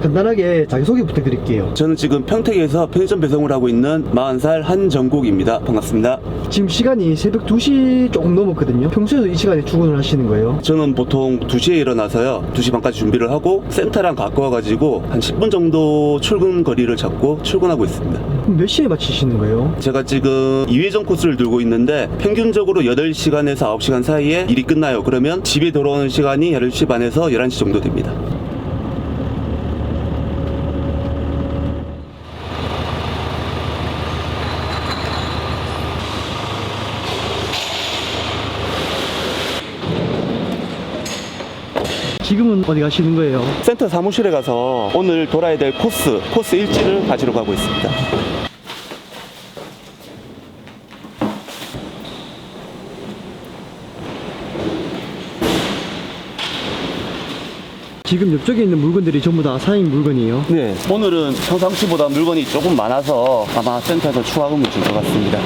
간단하게 자기소개 부탁드릴게요. 저는 지금 평택에서 편의점 배송을 하고 있는 40살 한정국입니다. 반갑습니다. 지금 시간이 새벽 2시 조금 넘었거든요. 평소에도 이 시간에 출근을 하시는 거예요? 저는 보통 2시에 일어나서요, 2시 반까지 준비를 하고 센터랑 가까워가지고 한 10분 정도 출근 거리를 잡고 출근하고 있습니다. 그럼 몇 시에 마치시는 거예요? 제가 지금 2회전 코스를 들고 있는데 평균적으로 8시간에서 9시간 사이에 일이 끝나요. 그러면 집에 돌아오는 시간이 10시 반에서 11시 정도 됩니다. 지금은 어디 가시는 거예요? 센터 사무실에 가서 오늘 돌아야 될 코스 일지를 가지러 가고 있습니다. 지금 옆쪽에 있는 물건들이 전부 다 사장님 물건이에요? 네, 오늘은 평상시보다 물건이 조금 많아서 아마 센터에서 추가금을 줄 것 같습니다.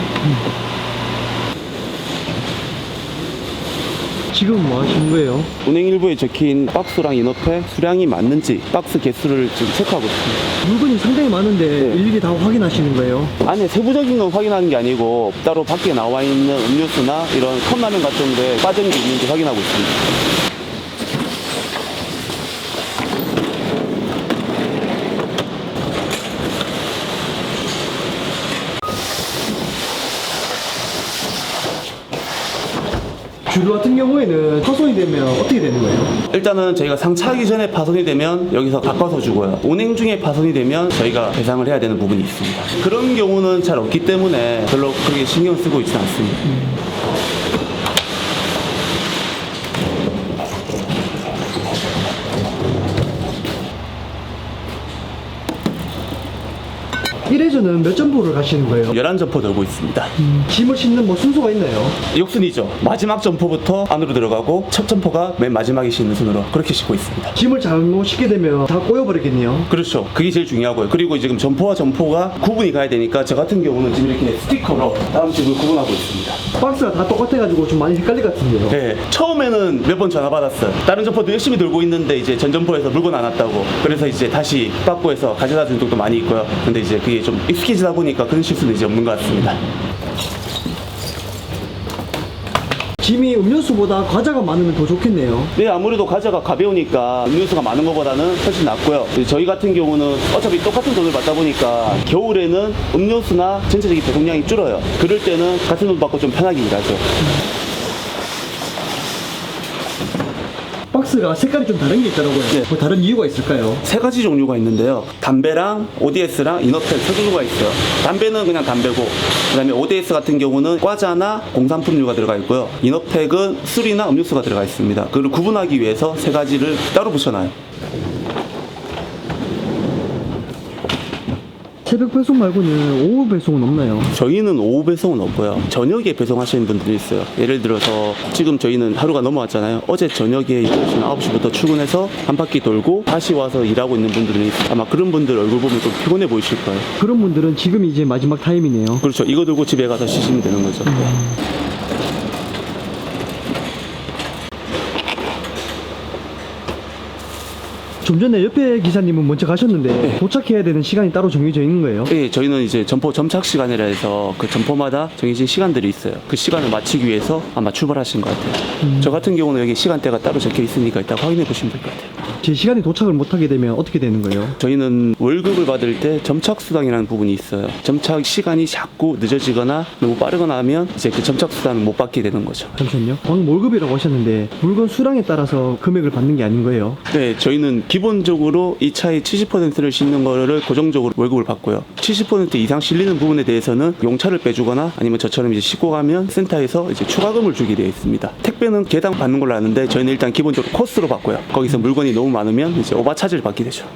지금 뭐 하시는 거예요? 운행일부에 적힌 박스랑 인업해 수량이 맞는지 박스 개수를 지금 체크하고 있습니다. 물건이 상당히 많은데 네. 일일이 다 확인하시는 거예요? 안에 세부적인 건 확인하는 게 아니고 따로 밖에 나와 있는 음료수나 이런 컵라면 같은 데 빠진 게 있는지 확인하고 있습니다. 주류 같은 경우에는 파손이 되면 어떻게 되는 거예요? 일단은 저희가 상차하기 전에 파손이 되면 여기서 바꿔서 주고요. 운행 중에 파손이 되면 저희가 배상을 해야 되는 부분이 있습니다. 그런 경우는 잘 없기 때문에 별로 그렇게 신경 쓰고 있지는 않습니다. 일회전은 몇 점포를 가시는 거예요? 11점포 돌고 있습니다. 짐을 싣는 뭐 순서가 있나요? 역순이죠. 마지막 점포부터 안으로 들어가고 첫 점포가 맨 마지막에 싣는 순으로 그렇게 싣고 있습니다. 짐을 잘못 싣게 되면 다 꼬여버리겠네요. 그렇죠. 그게 제일 중요하고요. 그리고 지금 점포와 점포가 구분이 가야 되니까 저 같은 경우는 지금 이렇게 스티커로 다음 집을 구분하고 있습니다. 박스가 다 똑같아가지고 좀 많이 헷갈릴 것 같은데요. 네, 처음에는 몇 번 전화 받았어요. 다른 점포도 열심히 들고 있는데 이제 전 점포에서 물건 안 왔다고. 그래서 이제 다시 빠꾸에서 가져다 준 적도 많이 있고요. 근데 이제 그게 좀 익숙해지다 보니까 그런 실수는 이제 없는 것 같습니다. 짐이 음료수보다 과자가 많으면 더 좋겠네요. 네, 아무래도 과자가 가벼우니까 음료수가 많은 것보다는 훨씬 낫고요. 저희 같은 경우는 어차피 똑같은 돈을 받다 보니까 겨울에는 음료수나 전체적인 배송량이 줄어요. 그럴 때는 같은 돈 받고 좀 편하게 일하죠. 박스가 색깔이 좀 다른 게 있더라고요. 네. 뭐 다른 이유가 있을까요? 세 가지 종류가 있는데요. 담배랑 ODS랑 이너펜 세 종류가 있어요. 담배는 그냥 담배고, 그 다음에 ODS 같은 경우는 과자나 공산품류가 들어가 있고요. 이너팩은 술이나 음료수가 들어가 있습니다. 그걸 구분하기 위해서 세 가지를 따로 붙여놔요. 새벽 배송 말고는 오후 배송은 없나요? 저희는 오후 배송은 없고요. 저녁에 배송하시는 분들이 있어요. 예를 들어서 지금 저희는 하루가 넘어왔잖아요. 어제 저녁에 8시, 9시부터 출근해서 한 바퀴 돌고 다시 와서 일하고 있는 분들이 있어요. 아마 그런 분들 얼굴 보면 좀 피곤해 보이실 거예요. 그런 분들은 지금이 이제 마지막 타임이네요. 그렇죠. 이거 들고 집에 가서 쉬시면 되는 거죠. 좀 전에 옆에 기사님은 먼저 가셨는데 도착해야 되는 시간이 따로 정해져 있는 거예요? 예, 저희는 이제 점포 점착 시간이라 해서 그 점포마다 정해진 시간들이 있어요. 그 시간을 맞추기 위해서 아마 출발하신 것 같아요. 저 같은 경우는 여기 시간대가 따로 적혀 있으니까 이따 확인해 보시면 될 것 같아요. 제 시간에 도착을 못하게 되면 어떻게 되는 거예요? 저희는 월급을 받을 때 점착 수당이라는 부분이 있어요. 점착 시간이 자꾸 늦어지거나 너무 빠르거나 하면 이제 그 점착 수당을 못 받게 되는 거죠. 잠시만요. 방금 월급이라고 하셨는데 물건 수량에 따라서 금액을 받는 게 아닌 거예요? 네, 저희는 기본적으로 이 차의 70%를 싣는 거를 고정적으로 월급을 받고요. 70% 이상 실리는 부분에 대해서는 용차를 빼주거나 아니면 저처럼 이제 싣고 가면 센터에서 이제 추가금을 주게 되어 있습니다. 택배는 개당 받는 걸로 아는데 저희는 일단 기본적으로 코스로 받고요. 거기서 물건이 너무 많으면 이제 오버차지를 받게 되죠.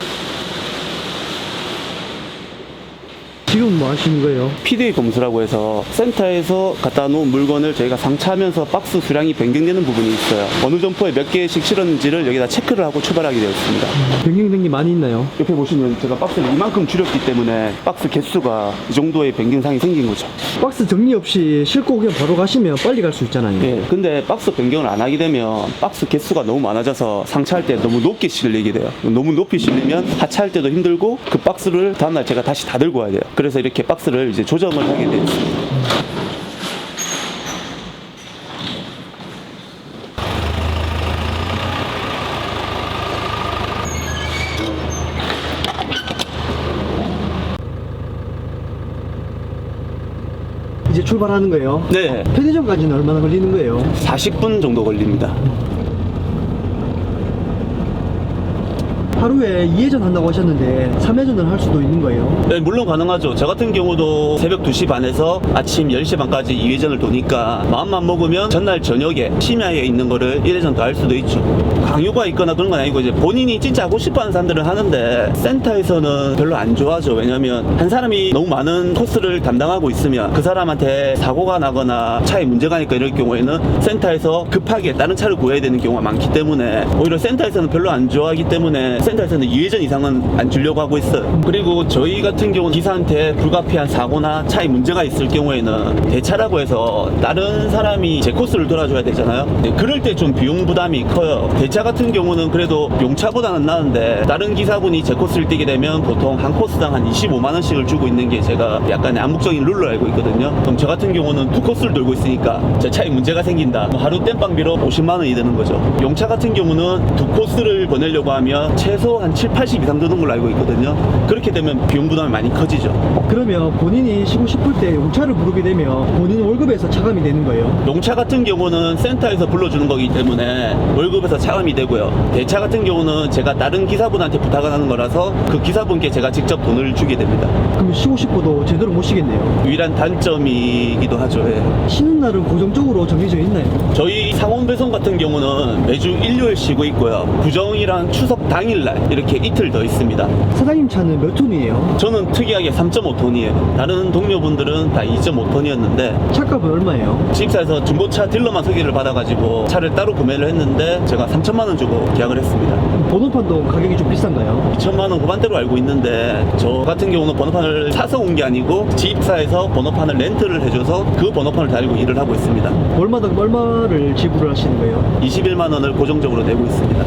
지금 지금 뭐 하시는 거예요? PDA 검수라고 해서 센터에서 갖다 놓은 물건을 저희가 상차하면서 박스 수량이 변경되는 부분이 있어요. 어느 점포에 몇 개씩 실었는지를 여기다 체크를 하고 출발하게 되었습니다. 변경된 게 많이 있나요? 옆에 보시면 제가 박스를 이만큼 줄였기 때문에 박스 개수가 이 정도의 변경상이 생긴 거죠. 박스 정리 없이 싣고 그냥 바로 가시면 빨리 갈 수 있잖아요. 예, 근데 박스 변경을 안 하게 되면 박스 개수가 너무 많아져서 상차할 때 너무 높게 실리게 돼요. 너무 높이 실리면 하차할 때도 힘들고 그 박스를 다음날 제가 다시 다 들고 와야 돼요. 그래서 이렇게 박스를 이제 조정을 하게 됐습니다. 이제 출발하는 거예요. 네, 편의점까지는 얼마나 걸리는 거예요? 40분 정도 걸립니다. 하루에 2회전 한다고 하셨는데 3회전을 할 수도 있는 거예요. 네, 물론 가능하죠. 저 같은 경우도 새벽 2시 반에서 아침 10시 반까지 2회전을 도니까 마음만 먹으면 전날 저녁에 심야에 있는 거를 1회전 더 할 수도 있죠. 강요가 있거나 그런 건 아니고 이제 본인이 진짜 하고 싶어 하는 사람들은 하는데 센터에서는 별로 안 좋아하죠. 왜냐면 한 사람이 너무 많은 코스를 담당하고 있으면 그 사람한테 사고가 나거나 차에 문제가 있니까 이럴 경우에는 센터에서 급하게 다른 차를 구해야 되는 경우가 많기 때문에 오히려 센터에서는 별로 안 좋아하기 때문에 센터에서는 2회전 이상은 안 주려고 하고 있어요. 그리고 저희 같은 경우는 기사한테 불가피한 사고나 차에 문제가 있을 경우에는 대차라고 해서 다른 사람이 제 코스를 돌아줘야 되잖아요. 네, 그럴 때 좀 비용 부담이 커요. 대차 같은 경우는 그래도 용차보다는 나은데 다른 기사분이 제 코스를 뛰게 되면 보통 한 코스당 한 25만 원씩을 주고 있는 게 제가 약간 암묵적인 룰로 알고 있거든요. 그럼 저 같은 경우는 두 코스를 돌고 있으니까 제 차에 문제가 생긴다. 하루 땜빵비로 50만 원이 되는 거죠. 용차 같은 경우는 두 코스를 보내려고 하면 최소 한 7, 80 이상 드는 걸로 알고 있거든요. 그렇게 되면 비용 부담이 많이 커지죠. 그러면 본인이 쉬고 싶을 때 용차를 부르게 되면 본인 월급에서 차감이 되는 거예요. 용차 같은 경우는 센터에서 불러주는 거기 때문에 월급에서 차감이 되고요. 대차 같은 경우는 제가 다른 기사분한테 부탁을 하는 거라서 그 기사분께 제가 직접 돈을 주게 됩니다. 그럼 쉬고 싶어도 제대로 못 쉬겠네요. 유일한 단점이기도 하죠. 예. 쉬는 날은 고정적으로 정해져 있나요? 저희 상원 배송 같은 경우는 매주 일요일 쉬고 있고요. 구정이랑 추석 당일날 이렇게 이틀 더 있습니다. 사장님 차는 몇 톤이에요? 저는 특이하게 3.5톤이에요. 다른 동료분들은 다 2.5톤이었는데 차값은 얼마예요? 지입사에서 중고차 딜러만 소개를 받아가지고 차를 따로 구매를 했는데 제가 3천만 원 주고 계약을 했습니다. 번호판도 가격이 좀 비싼가요? 2천만 원 후반대로 알고 있는데 저 같은 경우는 번호판을 사서 온 게 아니고 지입사에서 번호판을 렌트를 해줘서 그 번호판을 달고 일을 하고 있습니다. 월마다 얼마를 지불을 하시는 거예요? 21만 원을 고정적으로 내고 있습니다.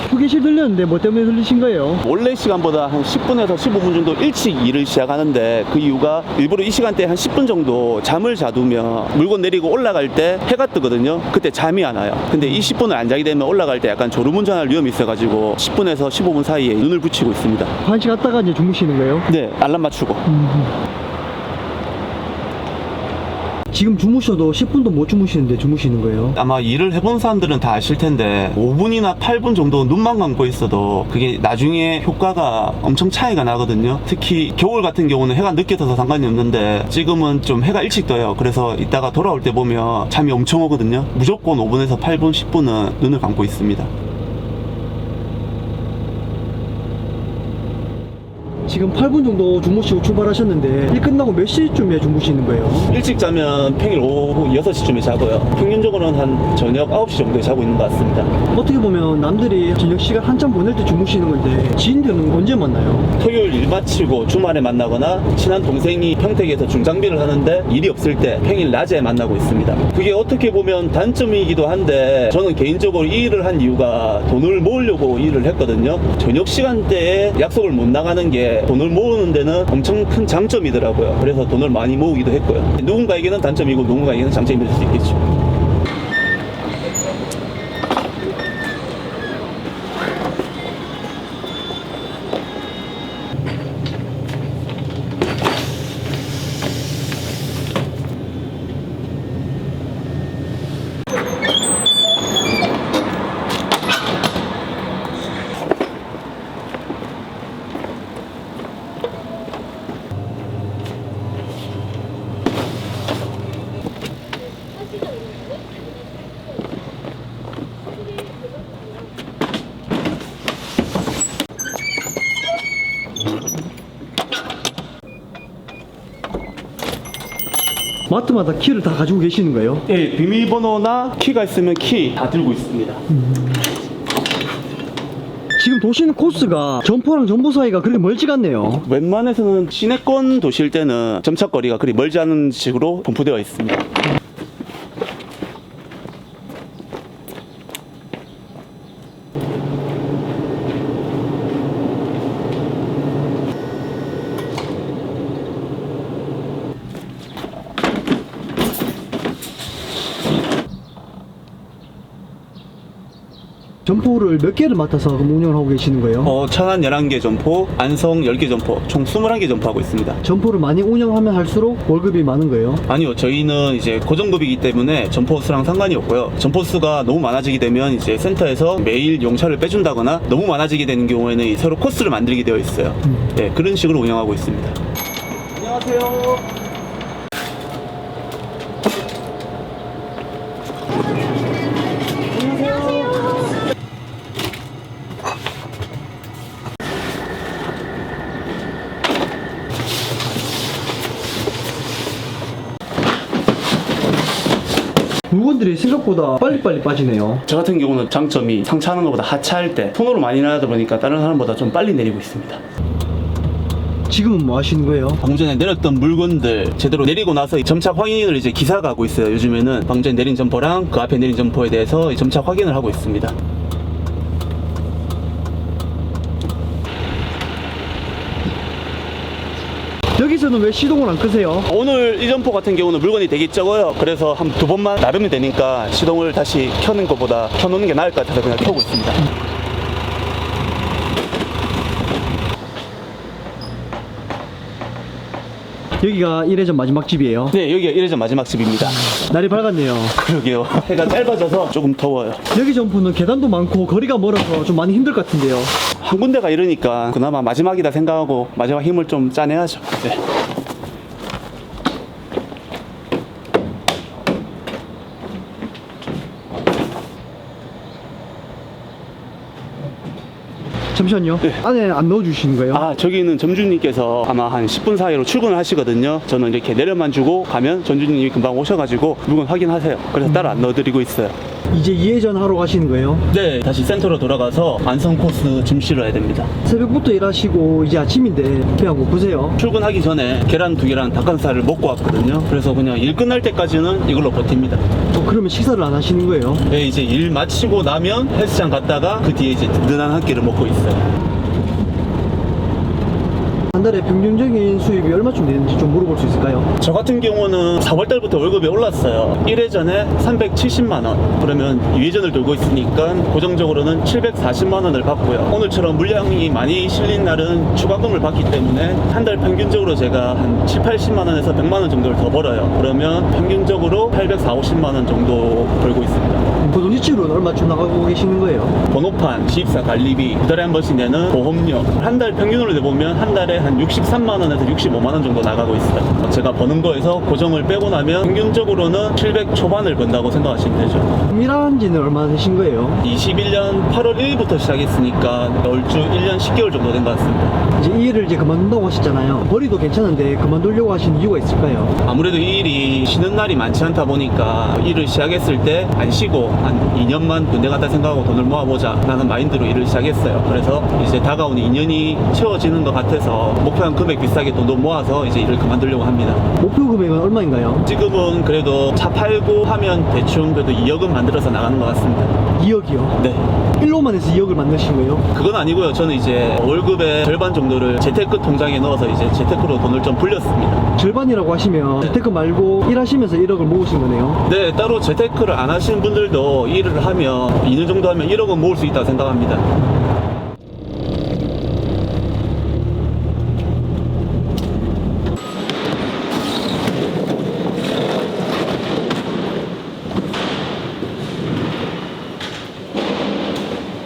휴게실 들렸는데 뭐 때문에 들리신 거예요? 원래 시간보다 한 10분에서 15분 정도 일찍 일을 시작하는데 그 이유가 일부러 이 시간대에 한 10분 정도 잠을 자두면 물건 내리고 올라갈 때 해가 뜨거든요. 그때 잠이 안 와요. 근데 이 10분을 안 자게 되면 올라갈 때 약간 졸음운전할 위험이 있어가지고 10분에서 15분 사이에 눈을 붙이고 있습니다. 한시 갔다가 이제 주무시는 거예요? 네, 알람 맞추고. 지금 주무셔도 10분도 못 주무시는데 주무시는 거예요? 아마 일을 해본 사람들은 다 아실 텐데 5분이나 8분 정도 눈만 감고 있어도 그게 나중에 효과가 엄청 차이가 나거든요. 특히 겨울 같은 경우는 해가 늦게 떠서 상관이 없는데 지금은 좀 해가 일찍 떠요. 그래서 이따가 돌아올 때 보면 잠이 엄청 오거든요. 무조건 5분에서 8분, 10분은 눈을 감고 있습니다. 지금 8분 정도 주무시고 출발하셨는데 일 끝나고 몇 시쯤에 주무시는 거예요? 일찍 자면 평일 오후 6시쯤에 자고요. 평균적으로는 한 저녁 9시 정도에 자고 있는 것 같습니다. 어떻게 보면 남들이 저녁 시간 한참 보낼 때 주무시는 건데 지인들은 언제 만나요? 토요일 일 마치고 주말에 만나거나 친한 동생이 평택에서 중장비를 하는데 일이 없을 때 평일 낮에 만나고 있습니다. 그게 어떻게 보면 단점이기도 한데 저는 개인적으로 이 일을 한 이유가 돈을 모으려고 일을 했거든요. 저녁 시간대에 약속을 못 나가는 게 돈을 모으는 데는 엄청 큰 장점이더라고요. 그래서 돈을 많이 모으기도 했고요. 누군가에게는 단점이고 누군가에게는 장점이 될 수 있겠죠. 마트마다 키를 다 가지고 계시는 거예요? 예, 비밀번호나 키가 있으면 키 다 들고 있습니다. 지금 도시는 코스가 점포랑 점포 사이가 그렇게 멀지가 않네요. 웬만해서는 시내권 도시일 때는 점착거리가 그리 멀지 않은 식으로 분포되어 있습니다. 점포를 몇 개를 맡아서 그럼 운영을 하고 계시는 거예요? 천안 11개 점포, 안성 10개 점포, 총 21개 점포하고 있습니다. 점포를 많이 운영하면 할수록 월급이 많은 거예요? 아니요, 저희는 이제 고정급이기 때문에 점포 수랑 상관이 없고요. 점포 수가 너무 많아지게 되면 이제 센터에서 매일 용차를 빼준다거나 너무 많아지게 되는 경우에는 새로 코스를 만들게 되어 있어요. 네, 그런 식으로 운영하고 있습니다. 안녕하세요. 물건들이 생각보다 빨리빨리 빠지네요. 저 같은 경우는 장점이 상차하는 것보다 하차할 때 손으로 많이 나가다 보니까 다른 사람보다 좀 빨리 내리고 있습니다. 지금은 뭐 하시는 거예요? 방금 전에 내렸던 물건들 제대로 내리고 나서 점착 확인을 이제 기사가 하고 있어요. 요즘에는 방금 전에 내린 점포랑 그 앞에 내린 점포에 대해서 점착 확인을 하고 있습니다. 여기서는 왜 시동을 안 끄세요? 오늘 이 점포 같은 경우는 물건이 되게 적어요. 그래서 한 두 번만 나르면 되니까 시동을 다시 켜는 것보다 켜놓는 게 나을 것 같아서 그냥 켜고 있습니다. 여기가 1회전 마지막 집이에요. 네, 여기가 1회전 마지막 집입니다. 날이 밝았네요. 그러게요. 해가 짧아져서 조금 더워요. 여기 점포는 계단도 많고 거리가 멀어서 좀 많이 힘들 것 같은데요. 한 군데가 이러니까 그나마 마지막이다 생각하고 마지막 힘을 좀 짜내야죠. 네. 잠시만요. 네. 안에 안 넣어주시는 거예요? 아, 저기는 점주님께서 아마 한 10분 사이로 출근을 하시거든요. 저는 이렇게 내려만 주고 가면 점주님이 금방 오셔가지고 물건 확인하세요. 그래서 따로 안 넣어드리고 있어요. 이제 2회전 하러 가시는 거예요? 네, 다시 센터로 돌아가서 안성 코스 좀 실어야 됩니다. 새벽부터 일하시고 이제 아침인데 배 안 고프세요? 출근하기 전에 계란 2개랑 닭가슴살을 먹고 왔거든요. 그래서 그냥 일 끝날 때까지는 이걸로 버팁니다. 그러면 식사를 안 하시는 거예요? 네, 이제 일 마치고 나면 헬스장 갔다가 그 뒤에 이제 든든한 한 끼를 먹고 있어요. 한 달에 평균적인 수입이 얼마쯤 되는지 좀 물어볼 수 있을까요? 저 같은 경우는 4월달부터 월급이 올랐어요. 1회전에 370만원. 그러면 2회전을 돌고 있으니까 고정적으로는 740만원을 받고요. 오늘처럼 물량이 많이 실린 날은 추가금을 받기 때문에 한 달 평균적으로 제가 한 7, 80만원에서 100만원 정도를 더 벌어요. 그러면 평균적으로 840만원 정도 벌고 있습니다. 보통 일주일은 얼마쯤 나가고 계시는 거예요? 번호판, 기입사 관리비, 두 달에 한 번씩 내는 보험료. 한 달 평균으로 내보면 한 달에 한 63만원에서 65만원 정도 나가고 있어요. 제가 버는 거에서 고정을 빼고 나면 평균적으로는 700 초반을 번다고 생각하시면 되죠. 일한 지는 얼마나 되신 거예요? 21년 8월 1일부터 시작했으니까 얼추 1년 10개월 정도 된 것 같습니다. 이제 이 일을 이제 그만둔다고 하셨잖아요. 벌이도 괜찮은데 그만두려고 하신 이유가 있을까요? 아무래도 이 일이 쉬는 날이 많지 않다 보니까 일을 시작했을 때 안 쉬고 한 2년만 군대 갔다 생각하고 돈을 모아보자 라는 마인드로 일을 시작했어요. 그래서 이제 다가오는 2년이 채워지는 것 같아서 목표한 금액 비싸게 돈도 모아서 이제 일을 그만두려고 합니다. 목표 금액은 얼마인가요? 지금은 그래도 차 팔고 하면 대충 그래도 2억은 만들어서 나가는 것 같습니다. 2억이요? 네. 1로만 해서 2억을 만드신 거예요? 그건 아니고요. 저는 이제 월급의 절반 정도를 재테크 통장에 넣어서 이제 재테크로 돈을 좀 불렸습니다. 절반이라고 하시면 재테크 말고 일하시면서 1억을 모으신 거네요? 네, 따로 재테크를 안 하시는 분들도 일을 하면 2년 정도 하면 1억은 모을 수 있다고 생각합니다.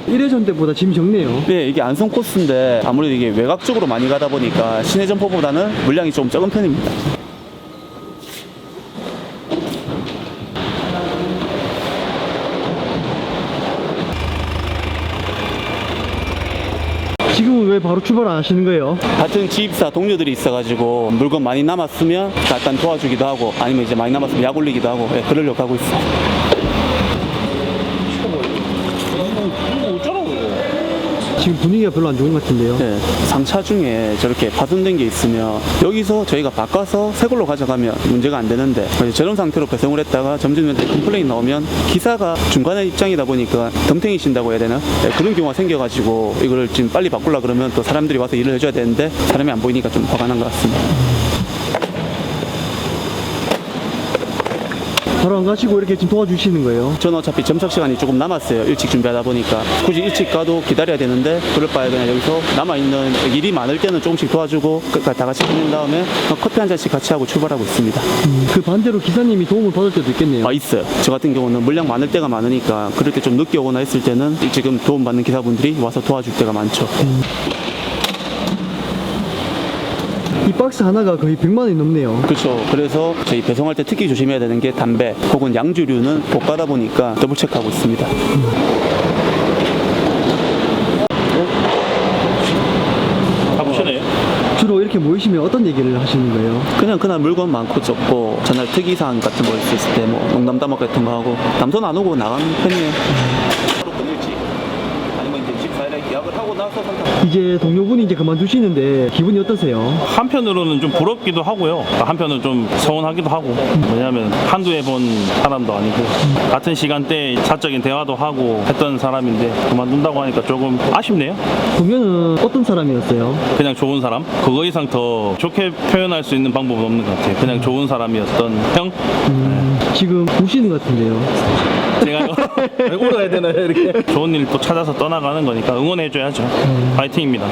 일회전 때보다 짐이 적네요. 네, 이게 안성 코스인데 아무래도 이게 외곽 쪽으로 많이 가다 보니까 시내 점포보다는 물량이 좀 적은 편입니다. 지금은 왜 바로 출발 안 하시는 거예요? 같은 지입사 동료들이 있어가지고 물건 많이 남았으면 일단 도와주기도 하고 아니면 이제 많이 남았으면 약 올리기도 하고 그러려고 하고 있어요. 지금 분위기가 별로 안 좋은 것 같은데요. 네, 3차 중에 저렇게 파손된 게 있으면 여기서 저희가 바꿔서 새 걸로 가져가면 문제가 안 되는데 저런 상태로 배송을 했다가 점주님한테 컴플레인 나오면 기사가 중간에 입장이다 보니까 덤탱이 신다고 해야 되나? 네, 그런 경우가 생겨가지고 이거를 지금 빨리 바꾸려 그러면 또 사람들이 와서 일을 해줘야 되는데 사람이 안 보이니까 좀 화가 난 것 같습니다. 바로 안 가시고 이렇게 지금 도와주시는 거예요? 저는 어차피 점석 시간이 조금 남았어요. 일찍 준비하다 보니까 굳이 일찍 가도 기다려야 되는데 그럴 바에 그냥 여기서 남아있는 일이 많을 때는 조금씩 도와주고 끝까지 다 같이 끝낸 다음에 커피 한 잔씩 같이 하고 출발하고 있습니다. 그 반대로 기사님이 도움을 받을 때도 있겠네요. 아, 있어요. 저 같은 경우는 물량 많을 때가 많으니까 그럴 때 좀 늦게 오거나 했을 때는 지금 도움받는 기사분들이 와서 도와줄 때가 많죠. 이 박스 하나가 거의 100만 원이 넘네요. 그렇죠. 그래서 저희 배송할 때 특히 조심해야 되는 게 담배 혹은 양주류는 고가다 보니까 더블 체크하고 있습니다. 가보시네요. 주로 이렇게 모이시면 어떤 얘기를 하시는 거예요? 그냥 그날 물건 많고 적고 전날 특이사항 같은 거 있을 때 뭐 농담 따먹 같은 거 하고 남선 안 오고 나가는 편이에요. 하루 끊을지 아니면 이제 14일에 계약을 하고 나서 선택. 이제 동료분이 이제 그만두시는데 기분이 어떠세요? 한편으로는 좀 부럽기도 하고요. 한편으로는 좀 서운하기도 하고. 왜냐하면 한두 해 본 사람도 아니고 같은 시간대에 사적인 대화도 하고 했던 사람인데 그만둔다고 하니까 조금 아쉽네요. 동료는 어떤 사람이었어요? 그냥 좋은 사람? 그거 이상 더 좋게 표현할 수 있는 방법은 없는 것 같아요. 그냥 좋은 사람이었던 형? 지금 우시는 것 같은데요. 제가 왜 울어야 되나요 이렇게? 좋은 일 또 찾아서 떠나가는 거니까 응원해줘야죠. 파이팅입니다.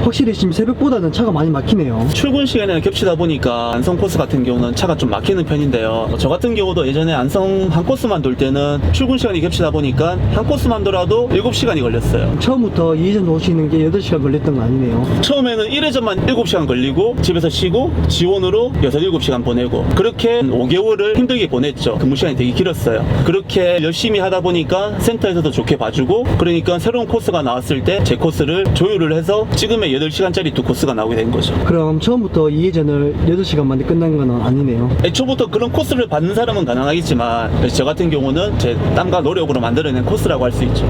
확실히 지금 새벽보다는 차가 많이 막히네요. 출근 시간에는 겹치다 보니까 안성 코스 같은 경우는 차가 좀 막히는 편인데요. 저 같은 경우도 예전에 안성 한 코스만 돌 때는 출근 시간이 겹치다 보니까 한 코스만 돌아도 7시간이 걸렸어요. 처음부터 이해전 오시는 게 8시간 걸렸던 거 아니네요. 처음에는 1회전만 7시간 걸리고 집에서 쉬고 지원으로 6, 7시간 보내고 그렇게 5개월을 힘들게 보냈죠. 근무 시간이 되게 길었어요. 그렇게 열심히 하다 보니까 센터에서도 좋게 봐주고 그러니까 새로운 코스가 나왔을 때 제 코스를 조율을 해서 지금의 8시간짜리 두 코스가 나오게 된 거죠. 그럼 처음부터 이해전을 8시간 만에 끝난 건 아니네요. 애초부터 그런 코스를 받는 사람은 가능하겠지만 저 같은 경우는 제 땀과 노력으로 만들어낸 코스라고 할 수 있죠.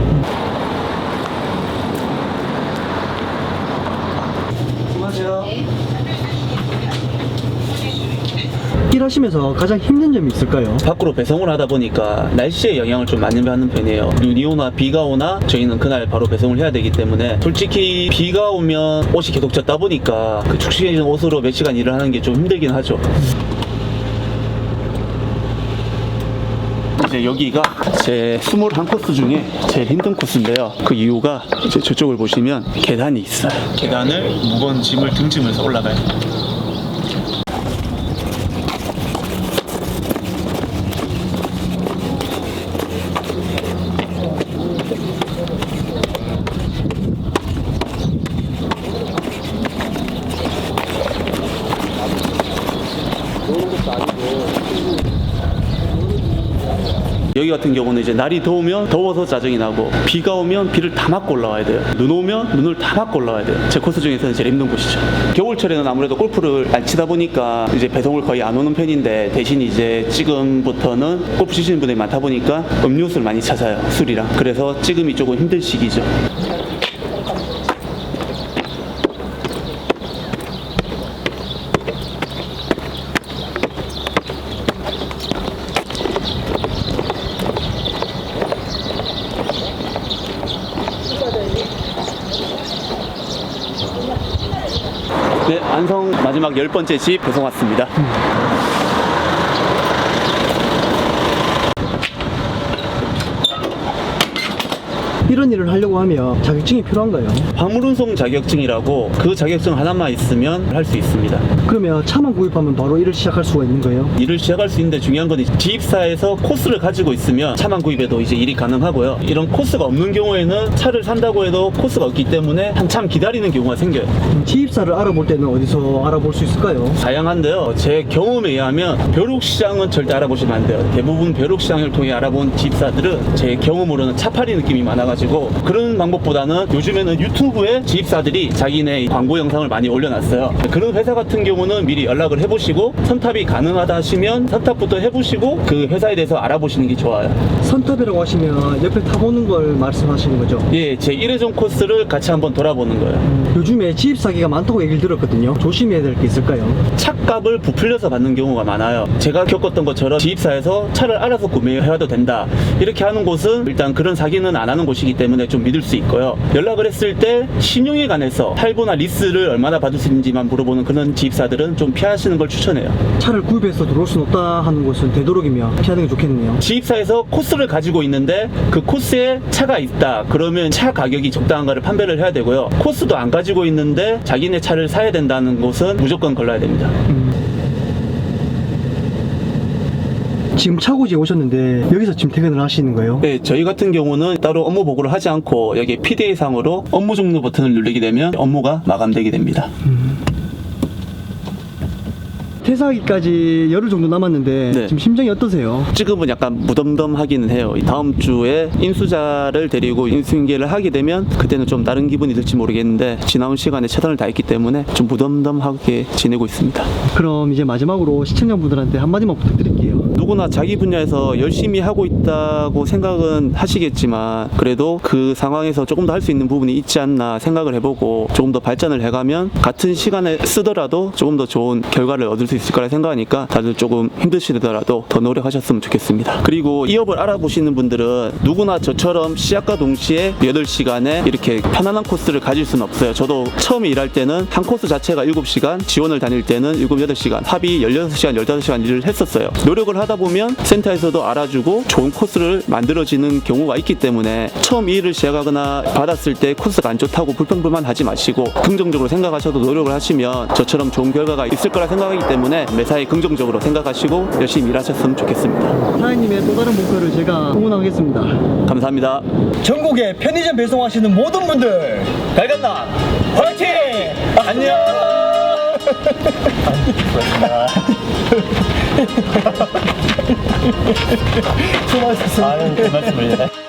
수고하세요. 일하시면서 가장 힘든 점이 있을까요? 밖으로 배송을 하다 보니까 날씨에 영향을 좀 많이 받는 편이에요. 눈이 오나 비가 오나 저희는 그날 바로 배송을 해야 되기 때문에 솔직히 비가 오면 옷이 계속 젖다 보니까 그 축식해진 옷으로 몇 시간 일을 하는 게 좀 힘들긴 하죠. 이제 여기가 제 21코스 중에 제일 힘든 코스인데요. 그 이유가 이제 저쪽을 보시면 계단이 있어요. 계단을 무거운 짐을 등지면서 올라가요. 여기 같은 경우는 이제 날이 더우면 더워서 짜증이 나고 비가 오면 비를 다 맞고 올라와야 돼요. 눈 오면 눈을 다 맞고 올라와야 돼요. 제 코스 중에서는 제일 힘든 곳이죠. 겨울철에는 아무래도 골프를 안 치다 보니까 이제 배송을 거의 안 오는 편인데 대신 이제 지금부터는 골프 치시는 분들이 많다 보니까 음료수를 많이 찾아요. 술이랑. 그래서 지금이 조금 힘든 시기죠. 네, 안성 마지막 10번째 집 배송 왔습니다. 이런 일을 하려고 하면 자격증이 필요한가요? 화물운송 자격증이라고 그 자격증 하나만 있으면 할 수 있습니다. 그러면 차만 구입하면 바로 일을 시작할 수가 있는 거예요? 일을 시작할 수 있는데 중요한 건 지입사에서 코스를 가지고 있으면 차만 구입해도 이제 일이 가능하고요. 이런 코스가 없는 경우에는 차를 산다고 해도 코스가 없기 때문에 한참 기다리는 경우가 생겨요. 지입사를 알아볼 때는 어디서 알아볼 수 있을까요? 다양한데요. 제 경험에 의하면 벼룩시장은 절대 알아보시면 안 돼요. 대부분 벼룩시장을 통해 알아본 지입사들은 제 경험으로는 차팔이 느낌이 많아가지고 그런 방법보다는 요즘에는 유튜브에 지입사들이 자기네 광고 영상을 많이 올려놨어요. 그런 회사 같은 경우는 미리 연락을 해보시고 선탑이 가능하다 하시면 선탑부터 해보시고 그 회사에 대해서 알아보시는 게 좋아요. 선탑이라고 하시면 옆에 타보는 걸 말씀하시는 거죠? 예, 제 1회전 코스를 같이 한번 돌아보는 거예요. 요즘에 지입 사기가 많다고 얘기를 들었거든요. 조심해야 될 게 있을까요? 차값을 부풀려서 받는 경우가 많아요. 제가 겪었던 것처럼 지입사에서 차를 알아서 구매해도 된다 이렇게 하는 곳은 일단 그런 사기는 안 하는 곳이기 때문에 좀 믿을 수 있고요. 연락을 했을 때 신용에 관해서 할부나 리스를 얼마나 받을 수 있는지만 물어보는 그런 지입사들은 좀 피하시는 걸 추천해요. 차를 구입해서 들어올 수는 없다 하는 곳은 되도록이면 피하는 게 좋겠네요. 지입사에서 코스를 가지고 있는데 그 코스에 차가 있다 그러면 차 가격이 적당한가를 판별을 해야 되고요. 코스도 안 가지고 있는데 자기네 차를 사야 된다는 곳은 무조건 걸러야 됩니다. 지금 차고지에 오셨는데 여기서 지금 퇴근을 하시는 거예요? 네, 저희 같은 경우는 따로 업무 보고를 하지 않고 여기 PDA 상으로 업무 종료 버튼을 누르게 되면 업무가 마감되게 됩니다. 퇴사하기까지 열흘 정도 남았는데 네. 지금 심정이 어떠세요? 지금은 약간 무덤덤하기는 해요. 다음 주에 인수자를 데리고 인수인계를 하게 되면 그때는 좀 다른 기분이 들지 모르겠는데 지나온 시간에 최선을 다했기 때문에 좀 무덤덤하게 지내고 있습니다. 그럼 이제 마지막으로 시청자분들한테 한마디만 부탁드릴게요. 누구나 자기 분야에서 열심히 하고 있다고 생각은 하시겠지만 그래도 그 상황에서 조금 더 할 수 있는 부분이 있지 않나 생각을 해보고 조금 더 발전을 해가면 같은 시간에 쓰더라도 조금 더 좋은 결과를 얻을 수 있을 거라 생각하니까 다들 조금 힘드시더라도 더 노력하셨으면 좋겠습니다. 그리고 이 업을 알아보시는 분들은 누구나 저처럼 시작과 동시에 8시간에 이렇게 편안한 코스를 가질 수는 없어요. 저도 처음에 일할 때는 한 코스 자체가 7시간, 지원을 다닐 때는 7, 8시간, 합이 16시간, 15시간 일을 했었어요. 노력을 하다 보면 센터에서도 알아주고 좋은 코스를 만들어지는 경우가 있기 때문에 처음 이 일을 시작하거나 받았을 때 코스가 안 좋다고 불평불만 하지 마시고 긍정적으로 생각하셔도 노력을 하시면 저처럼 좋은 결과가 있을 거라 생각하기 때문에 매사에 긍정적으로 생각하시고 열심히 일하셨으면 좋겠습니다. 사장님의 또 다른 목표를 제가 응원하겠습니다. 감사합니다. 전국에 편의점 배송하시는 모든 분들 갈간다 화이팅! 안녕! 수고하셨습니다. 아유, 고맙습니다.